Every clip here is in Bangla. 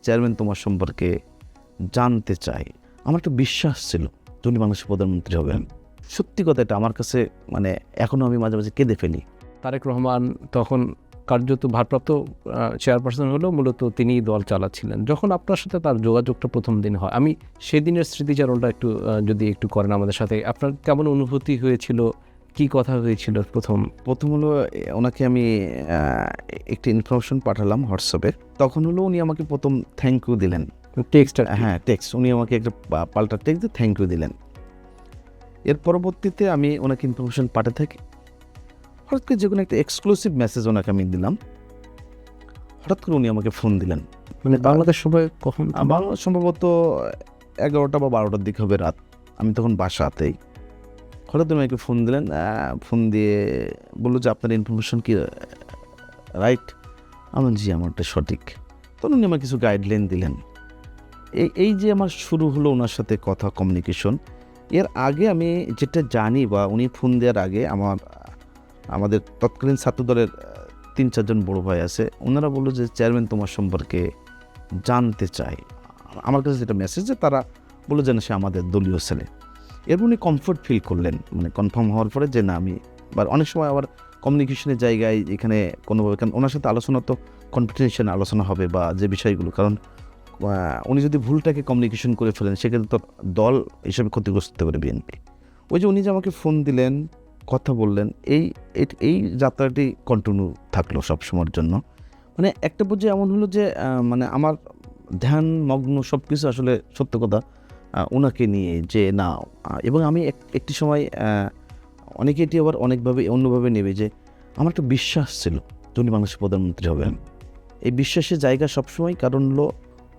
চেয়ারম্যান তোমার সম্পর্কে জানতে চাই। আমার একটা বিশ্বাস ছিল যে উনি বাংলাদেশের প্রধানমন্ত্রী হবেন। সত্যি কথা, এটা আমার কাছে মানে এখনও আমি মাঝে মাঝে কেঁদে ফেলি। তারেক রহমান তখন কার্যত ভারপ্রাপ্ত চেয়ারপারসন হলেও মূলত তিনিই দল চালাচ্ছিলেন। যখন আপনার সাথে তার যোগাযোগটা প্রথম দিন হয়, আমি সেদিনের স্মৃতিচারণটা একটু যদি একটু করেন আমাদের সাথে, আপনার কেমন অনুভূতি হয়েছিল, কি কথা হয়েছিল প্রথম হলো ওনাকে আমি একটি ইনফরমেশন পাঠালাম হোয়াটসঅ্যাপে। তখন হলো উনি আমাকে প্রথম থ্যাংক ইউ দিলেন, টেক্সট? হ্যাঁ টেক্সট। উনি আমাকে একটা পাল্টা টেক্সট দিয়ে থ্যাংক ইউ দিলেন। এর পরবর্তীতে আমি ওনাকে ইনফরমেশন পাঠাতে থাকি। হঠাৎ করে যে কোনো একটা এক্সক্লুসিভ মেসেজ ওনাকে আমি দিলাম, হঠাৎ করে উনি আমাকে ফোন দিলেন। মানে বাংলাদেশ সময় কখন? বাংলা সম্ভবত 11টা বা 12টার দিকে হবে রাত। আমি তখন বাসাতেই। হঠাৎ করে আমাকে ফোন দিলেন। ফোন দিয়ে বললো যে আপনার ইনফরমেশন কি রাইট? আমার জি, আমারটা সঠিক। তখন উনি আমার কিছু গাইডলাইন দিলেন। এই যে আমার শুরু হলো ওনার সাথে কথা কমিউনিকেশন। এর আগে আমি যেটা জানি বা উনি ফোন দেওয়ার আগে আমাদের তৎকালীন ছাত্রদলের 3-4 জন বড় ভাই আছে, ওনারা বললো যে চেয়ারম্যান তোমার সম্পর্কে জানতে চাই। আমার কাছে যেটা মেসেজ, যে তারা বললো যেন সে আমাদের দলীয় ছেলে। এরপর উনি কমফোর্ট ফিল করলেন, মানে কনফার্ম হওয়ার পরে যে না আমি, বা অনেক সময় আবার কমিউনিকেশনের জায়গায় এখানে কোনোভাবে, কারণ ওনার সাথে আলোচনা তো কনফিডেন্সিয়াল আলোচনা হবে বা যে বিষয়গুলো, কারণ উনি যদি ভুলটাকে কমিউনিকেশন করে ফেলেন সেক্ষেত্রে তো দল হিসেবে ক্ষতিগ্রস্ত হতে পারে বিএনপি। ওই যে উনি যে আমাকে ফোন দিলেন, কথা বললেন, এই যাত্রাটি কন্টিনিউ থাকলো সব সময়ের জন্য। মানে একটা পর্যায়ে এমন হলো যে মানে আমার ধ্যান মগ্ন সব কিছু আসলে সত্য কথা ওনাকে নিয়ে, যে না। এবং আমি একটি সময় অনেকে এটি আবার অনেকভাবে অন্যভাবে নেবে, যে আমার একটা বিশ্বাস ছিল যে উনি বাংলাদেশের প্রধানমন্ত্রী হবেন। এই বিশ্বাসের জায়গা সবসময়, কারণ হলো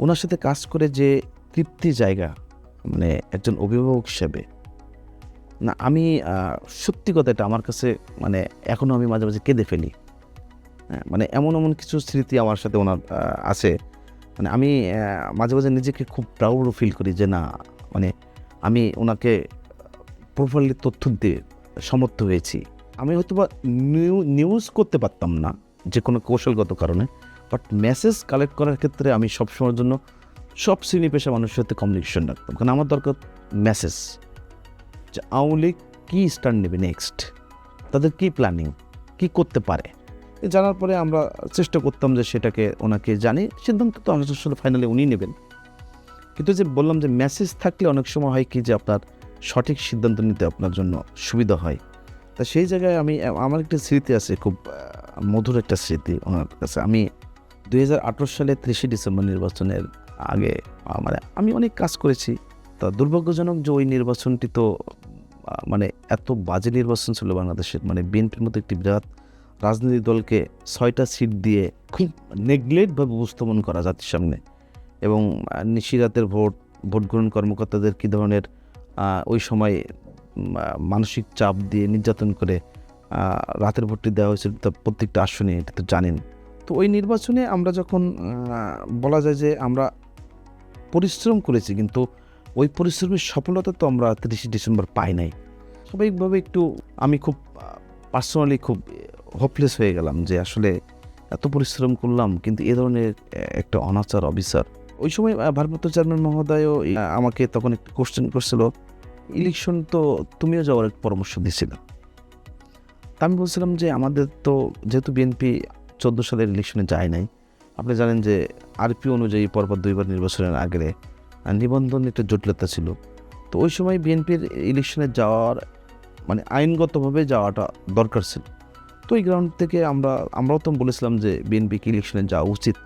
ওনার সাথে কাজ করে যে তৃপ্তি জায়গা, মানে একজন অভিভাবক হিসেবে না, আমি সত্যি কথা, এটা আমার কাছে মানে এখনও আমি মাঝে মাঝে কেঁদে ফেলি। হ্যাঁ, মানে এমন কিছু স্মৃতি আমার সাথে ওনার আছে। মানে আমি মাঝে মাঝে নিজেকে খুব প্রাউড ফিল করি যে না, মানে আমি ওনাকে প্রপারলি তথ্য দিয়ে সমর্থ হয়েছি। আমি হয়তো বা নিউজ করতে পারতাম না যে কোনো কৌশলগত কারণে, বাট মেসেজ কালেক্ট করার ক্ষেত্রে আমি সবসময়ের জন্য সব শ্রেণী পেশা মানুষের সাথে কমিউনিকেশন রাখতাম, কারণ আমার দরকার মেসেজ, যে আওয়ামী লীগ কী স্ট্যান্ড নেবে নেক্সট, তাদের কী প্ল্যানিং, কী করতে পারে। জানার পরে আমরা চেষ্টা করতাম যে সেটাকে ওনাকে জানি, সিদ্ধান্ত তো আসলে ফাইনালি উনি নেবেন। কিন্তু যে বললাম যে মেসেজ থাকলে অনেক সময় হয় কি, যে আপনার সঠিক সিদ্ধান্ত নিতে আপনার জন্য সুবিধা হয়। তা সেই জায়গায় আমার একটা স্মৃতি আছে, খুব মধুর একটা স্মৃতি ওনার কাছে। আমি 2018 সালে 30 ডিসেম্বর নির্বাচনের আগে মানে আমি অনেক কাজ করেছি। তা দুর্ভাগ্যজনক যে ওই নির্বাচনটি তো মানে এত বাজে নির্বাচন ছিল বাংলাদেশের, মানে বিএনপির মতো একটি বিরাট রাজনৈতিক দলকে 6টা সিট দিয়ে খুব নেগলেক্টভাবে উপস্থাপন করা জাতির সামনে, এবং নিশিরাতের ভোট গ্রহণ কর্মকর্তাদের কী ধরনের ওই সময় মানসিক চাপ দিয়ে নির্যাতন করে রাতের ভোটটি দেওয়া হয়েছিল প্রত্যেকটা আসনে, এটা তো জানেন। তো ওই নির্বাচনে আমরা যখন বলা যায় যে আমরা পরিশ্রম করেছি, কিন্তু ওই পরিশ্রমের সফলতা তো আমরা 30 ডিসেম্বর পাই নাই। স্বাভাবিকভাবে একটু আমি খুব পার্সোনালি খুব হোপলেস হয়ে গেলাম, যে আসলে এত পরিশ্রম করলাম কিন্তু এ ধরনের একটা অনাচার অবিচার। ওই সময় ভারপ্রাপ্ত চেয়ারম্যান মহোদয়ও আমাকে তখন একটু কোশ্চেন করছিল, ইলেকশন তো তুমিও যাওয়ার এক পরামর্শ দিয়েছিল। তা আমি বলছিলাম যে আমাদের তো যেহেতু বিএনপি 14 সালের ইলেকশনে যায় নাই, আপনি জানেন যে আরপি অনুযায়ী পরপর 2বার নির্বাচনের আগে নিবন্ধন একটা জটিলতা ছিল। তো ওই সময় বিএনপির ইলেকশনে যাওয়ার মানে আইনগতভাবে যাওয়াটা দরকার ছিল। তো এই গ্রাউন্ড থেকে আমরাও তো বলেছিলাম যে বিএনপিকে ইলেকশনে যাওয়া উচিত।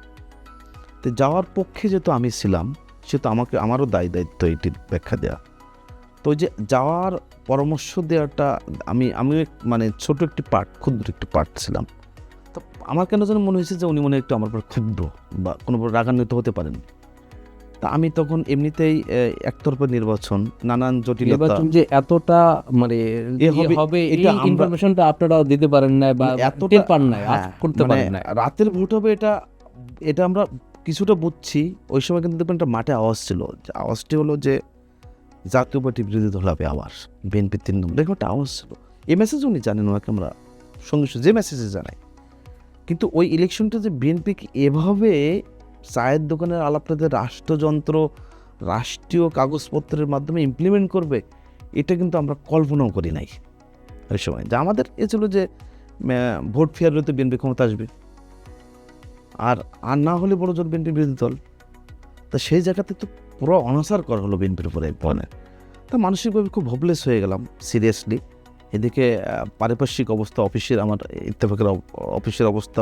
তো যাওয়ার পক্ষে যেহেতু আমি ছিলাম, সেহেতু আমারও দায়িত্ব এটির ব্যাখ্যা দেওয়া। তো ওই যে যাওয়ার পরামর্শ দেওয়াটা আমি মানে ছোট একটি পার্ট, ক্ষুদ্র একটি পার্ট ছিলাম। তো আমার কেন যেন মনে হয়েছে যে উনি মনে একটু আমার উপর ক্ষুব্ধ বা কোনো রাগান্বিত হতে পারেন। তা আমি তখন এমনিতেই একতরফা নির্বাচন, নানান জটিলতা, যে এতটা মানে হবে এই ইনফরমেশনটা আপনারাও দিতে পারেন না বা এতটা পান না, করতে পারেন না। রাতের ভোট হবে এটা আমরা কিছুটা বুঝছি। ওই সময় কিন্তু দেখবেন একটা মাঠে আওয়াজ ছিল, আওয়াজটি হলো যে জাতীয় পার্টি বিরোধী দল হবে আবার, বিএনপি 3 নম্বর, দেখুন একটা আওয়াজ ছিল। এই মেসেজ উনি জানেন, ওনাকে আমরা সঙ্গে যে মেসেজে জানাই। কিন্তু ওই ইলেকশনটা যে বিএনপিকে এভাবে চায়ের দোকানের আলাপটাতে রাষ্ট্রযন্ত্র, রাষ্ট্রীয় কাগজপত্রের মাধ্যমে ইমপ্লিমেন্ট করবে, এটা কিন্তু আমরা কল্পনাও করি নাই ওই সময়। যা আমাদের এ ছিল যে ভোট ফেয়ার হতে বিএনপি ক্ষমতা আসবে, আর না হলে বড় জোর বিএনপি বিরোধী দল। তা সেই জায়গাতে তো পুরো অনাচার করা হলো বিএনপির উপরে বনে। তা মানসিকভাবে খুব হোপলেস হয়ে গেলাম সিরিয়াসলি। এদিকে পারিপার্শ্বিক অবস্থা, অফিসের আমার ইত্তেফাকের অফিসের অবস্থা,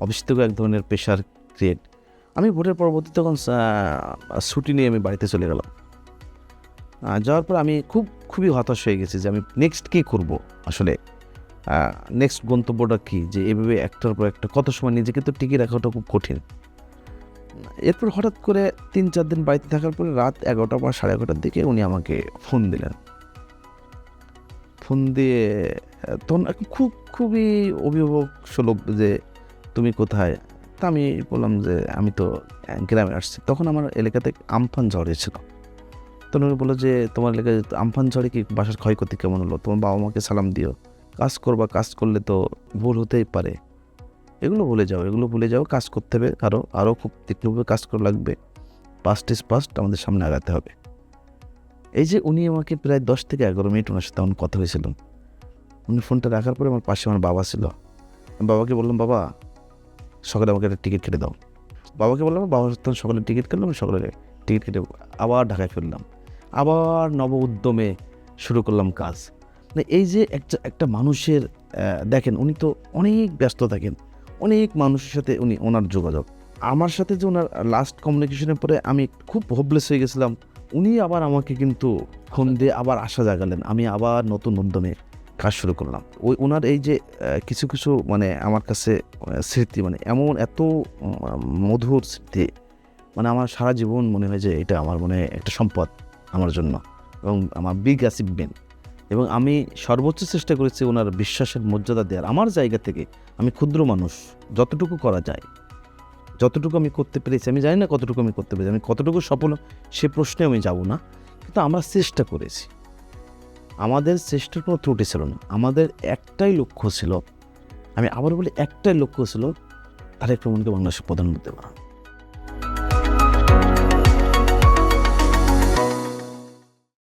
অফিস থেকেও এক ধরনের প্রেশার ক্রিয়েট। আমি ভোটের পরবর্তী তখন ছুটি নিয়ে আমি বাড়িতে চলে গেলাম। যাওয়ার পর আমি খুবই হতাশ হয়ে গেছি যে আমি নেক্সট কী করব, আসলে নেক্সট গন্তব্যটা কী, যে এভাবে একটার পর একটা কত সময় নিজেকে তো টিকিয়ে রাখাটা খুব কঠিন। এরপর হঠাৎ করে 3-4 দিন বাড়িতে থাকার পরে রাত 11টা বা 11:30টার দিকে উনি আমাকে ফোন দিলেন। ফোন দিয়ে তখন খুবই অভিভাবক সুলভ, যে তুমি কোথায়? তা আমি বললাম যে আমি তো গ্রামে আসছি। তখন আমার এলাকাতে আমফান ঝড় হয়েছিল। তখন উনি বললো যে তোমার এলাকায় আমফান ঝড়ে কি বাসার ক্ষয়ক্ষতি কেমন হলো? তোমার বাবা মাকে সালাম দিও। কাজ করবা, কাজ করলে তো ভুল হতেই পারে, এগুলো ভুলে যাও, কাজ করতে হবে, আরও খুব তীক্ষ্ণভাবে কাজ করা লাগবে। পাস্ট ইজ পাস্ট, আমাদের সামনে আগাতে হবে। এই যে উনি আমাকে প্রায় 10 থেকে 11 মিনিট ওনার সাথে আমার কথা হয়েছিল। উনি ফোনটা রাখার পরে আমার পাশে আমার বাবা ছিল। আমি বাবাকে বললাম, বাবা সকালে আমাকে একটা টিকিট কেটে দাও। বাবাকে বললাম, বাবা তখন সকালে টিকিট কাটলাম, আমি সকালে টিকিট কেটে আবার ঢাকায় ফিরলাম, আবার নব উদ্যমে শুরু করলাম কাজ। মানে এই যে একটা মানুষের দেখেন, উনি তো অনেক ব্যস্ত থাকেন, অনেক মানুষের সাথে ওনার যোগাযোগ। আমার সাথে যে ওনার লাস্ট কমিউনিকেশনের পরে আমি খুব হোপলেস হয়ে গেছিলাম। উনি আবার আমাকে কিন্তু ফোন দিয়ে আবার আশা জাগালেন, আমি আবার নতুন উদ্যমে কাজ শুরু করলাম। ওনার এই যে কিছু মানে আমার কাছে স্মৃতি, মানে এত মধুর স্মৃতি, মানে আমার সারা জীবন মনে হয় যে এটা আমার মনে একটা সম্পদ আমার জন্য, এবং আমার বিগ অ্যাচিভমেন্ট। এবং আমি সর্বোচ্চ চেষ্টা করেছি ওনার বিশ্বাসের মর্যাদা দেওয়ার। আমার জায়গা থেকে আমি ক্ষুদ্র মানুষ, যতটুকু করা যায়, যতটুকু আমি করতে পেরেছি, আমি জানি না কতটুকু আমি করতে পেরেছি, আমি কতটুকু সফল সে প্রশ্নে আমি যাব না, কিন্তু আমরা চেষ্টা করেছি। আমাদের চেষ্টার কোনো ত্রুটি ছিল না। আমাদের একটাই লক্ষ্য ছিল, আমি আবার বলি একটাই লক্ষ্য ছিল, তারেক রহমানকে বাংলাদেশের প্রধানমন্ত্রী বানানো।